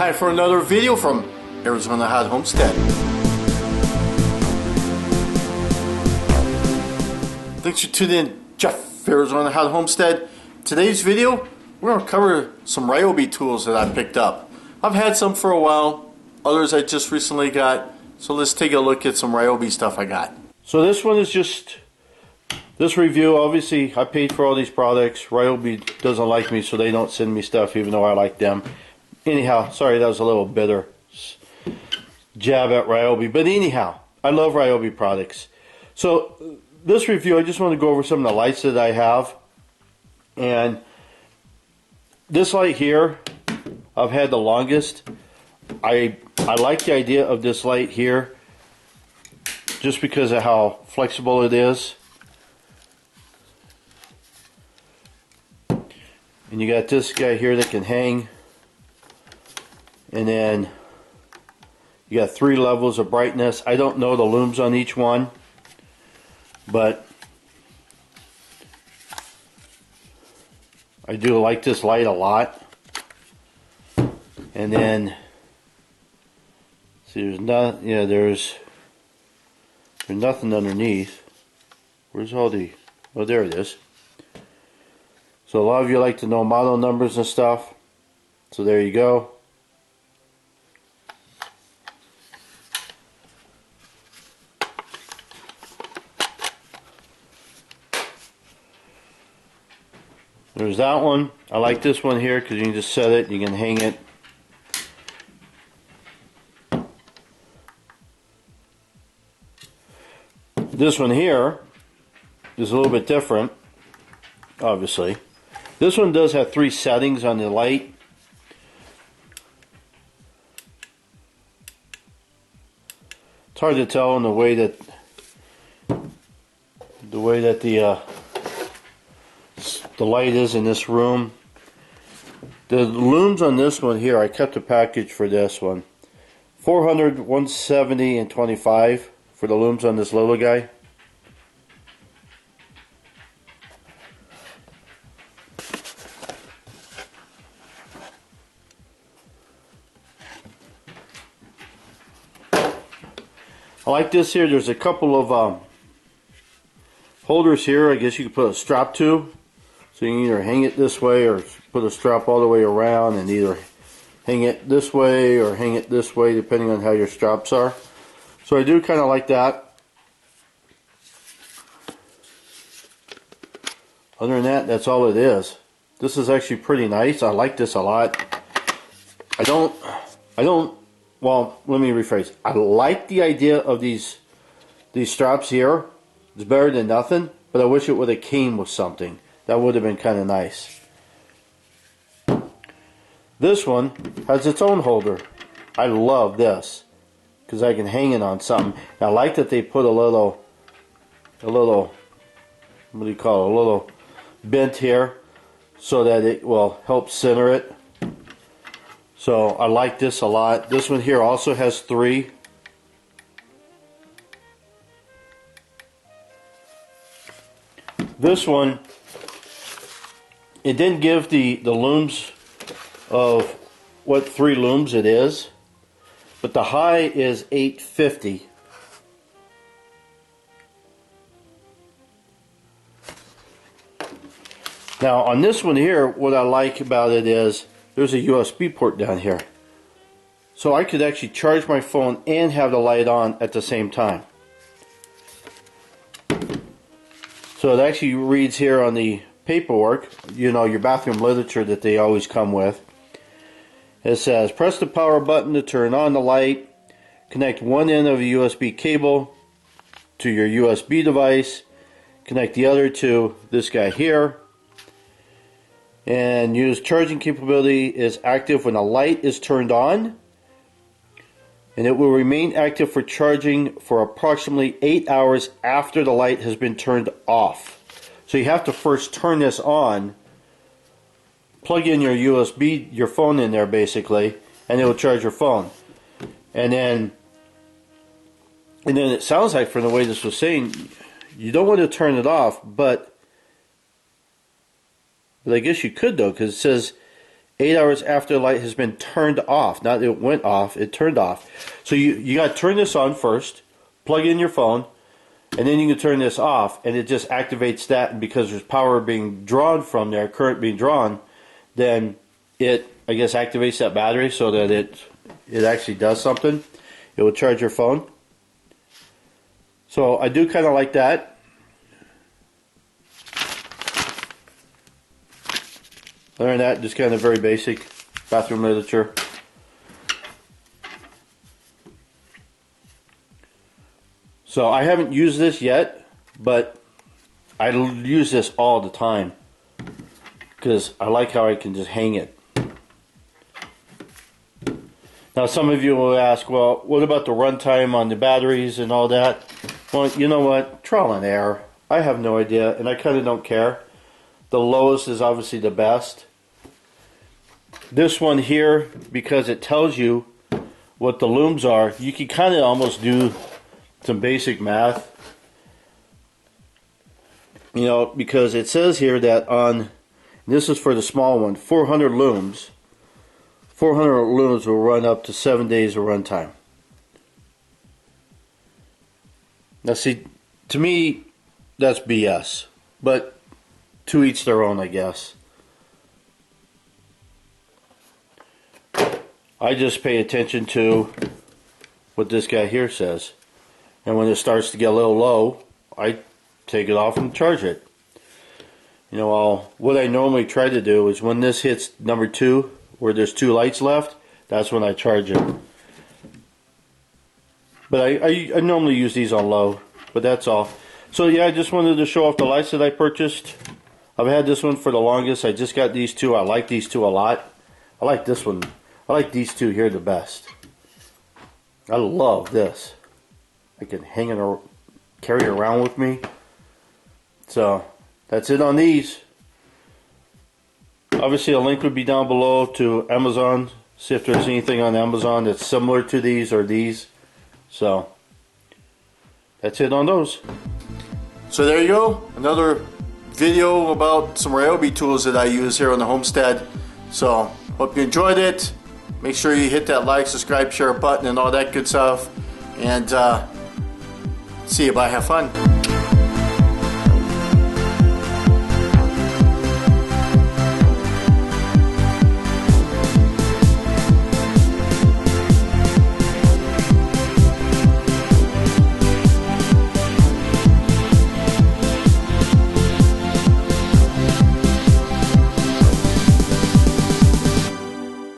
Time for another video from Arizona Hot Homestead. Thanks for tuning in, Jeff, Arizona Hot Homestead. Today's video, we're going to cover some Ryobi tools that I picked up. I've had some for a while, others I just recently got, so let's take a look at some Ryobi stuff I got. So this one is just this review. Obviously I paid for all these products. Ryobi doesn't like me, so they don't send me stuff even though I like them. Anyhow, sorry, that was a little bitter jab at Ryobi, but anyhow, I love Ryobi products. So this review, I just want to go over some of the lights that I have. And this light here, I've had the longest. I like the idea of this light here just because of how flexible it is. And you got this guy here that can hang. And then you got 3 levels of brightness. I don't know the looms on each one, but I do like this light a lot. And then see, there's not, yeah, there's nothing underneath. Where's all the, oh, there it is. So a lot of you like to know model numbers and stuff, so there you go. There's that one. I like this one here because you can just set it, you can hang it. This one here is a little bit different, obviously. This one does have 3 settings on the light. It's hard to tell in the way that the light is in this room. The looms on this one here, I kept a package for this one. 400, 170, and 25 for the looms on this little guy. I like this here. There's a couple of holders here. I guess you could put a strap to. So you can either hang it this way or put a strap all the way around and either hang it this way or hang it this way depending on how your straps are. So I do kind of like that. Other than that, that's all it is. This is actually pretty nice. I like this a lot. Well, let me rephrase. I like the idea of these straps here. It's better than nothing, but I wish it would have came with something. That would have been kind of nice. This one has its own holder. I love this because I can hang it on something. And I like that they put a little, what do you call it? A little bent here so that it will help center it. So I like this a lot. This one here also has 3. This one, it didn't give the looms of what 3 looms it is, but the high is 850. Now on this one here, what I like about it is there's a USB port down here. So I could actually charge my phone and have the light on at the same time. So it actually reads here on the paperwork, you know, your bathroom literature that they always come with. It says, press the power button to turn on the light, connect one end of a USB cable to your USB device, connect the other to this guy here, and use charging capability is active when the light is turned on, and it will remain active for charging for approximately 8 hours after the light has been turned off. So you have to first turn this on, plug in your USB, your phone in there basically, and it will charge your phone. And then it sounds like, from the way this was saying, you don't want to turn it off, but I guess you could though, because it says 8 hours after the light has been turned off. Not it went off, it turned off. So you got to turn this on first, plug in your phone, and then you can turn this off, and it just activates that. And because there's power being drawn from there, current being drawn, then it, I guess, activates that battery so that it actually does something. It will charge your phone. So I do kind of like that. Other than that, just kind of very basic bathroom literature. So I haven't used this yet, but I use this all the time because I like how I can just hang it. Now some of you will ask, well, what about the runtime on the batteries and all that? Well, you know what? Trial and error. I have no idea, and I kind of don't care. The lowest is obviously the best. This one here, because it tells you what the looms are, you can kind of almost do some basic math. You know, because it says here that on, this is for the small one, 400 looms. 400 looms will run up to 7 days of runtime. Now see, to me, that's BS. But to each their own, I guess. I just pay attention to what this guy here says. And when it starts to get a little low, I take it off and charge it. You know, what I normally try to do is when this hits number 2, where there's 2 lights left, that's when I charge it. But I normally use these on low, but that's all. So yeah, I just wanted to show off the lights that I purchased. I've had this one for the longest. I just got these 2. I like these 2 a lot. I like this one. I like these 2 here the best. I love this. I can hang it or carry it around with me. So that's it on these. Obviously a link would be down below to Amazon. See if there's anything on Amazon that's similar to these or these. So that's it on those. So there you go. Another video about some Ryobi tools that I use here on the homestead. So hope you enjoyed it. Make sure you hit that like, subscribe, share button and all that good stuff. And see you. Bye. Have fun.